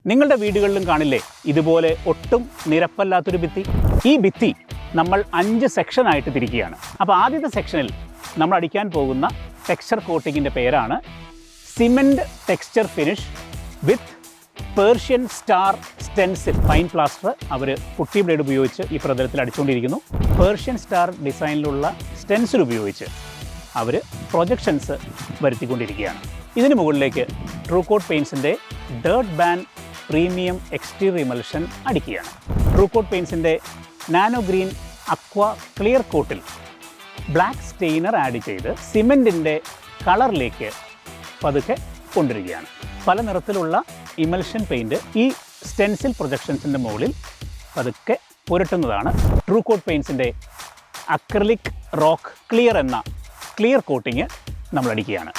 നിങ്ങളുടെ വീടുകളിലും കാണില്ലേ ഇതുപോലെ ഒട്ടും നിരപ്പല്ലാത്തൊരു ഭിത്തി? ഈ ഭിത്തി നമ്മൾ 5 സെക്ഷനായിട്ട് തിരിക്കുകയാണ്. അപ്പോൾ ആദ്യത്തെ സെക്ഷനിൽ നമ്മൾ അടിക്കാൻ പോകുന്ന ടെക്സ്ചർ കോട്ടിങ്ങിൻ്റെ പേരാണ് cement texture finish with Persian star stencil. Fine plaster അവർ പുട്ടി ബ്ലേഡ് ഉപയോഗിച്ച് ഈ പ്രതലത്തിൽ അടിച്ചുകൊണ്ടിരിക്കുന്നു. പേർഷ്യൻ സ്റ്റാർ ഡിസൈനിലുള്ള സ്റ്റെൻസിൽ ഉപയോഗിച്ച് അവർ പ്രൊജക്ഷൻസ് വരുത്തിക്കൊണ്ടിരിക്കുകയാണ്. ഇതിന് മുകളിലേക്ക് ട്രൂ കോട്ട് പെയിൻസിൻ്റെ dirt ban premium exterior emulsion അടിക്കുകയാണ്. ട്രൂ കോട്ട് പെയിൻസിൻ്റെ നാനോ ഗ്രീൻ അക്വ ക്ലിയർ കോട്ടിൽ ബ്ലാക്ക് സ്റ്റെയിനർ ആഡ് ചെയ്ത് സിമെൻറ്റിൻ്റെ കളറിലേക്ക് പതുക്കെ കൊണ്ടുവരികയാണ്. പല നിറത്തിലുള്ള ഇമൽഷൻ പെയിൻറ്റ് ഈ സ്റ്റെൻസിൽ പ്രൊജക്ഷൻസിൻ്റെ മുകളിൽ പതുക്കെ പുരട്ടുന്നതാണ്. ട്രൂ കോട്ട് പെയിൻസിൻ്റെ അക്രലിക് റോക്ക് ക്ലിയർ എന്ന ക്ലിയർ കോട്ടിങ് നമ്മൾ അടിക്കുകയാണ്.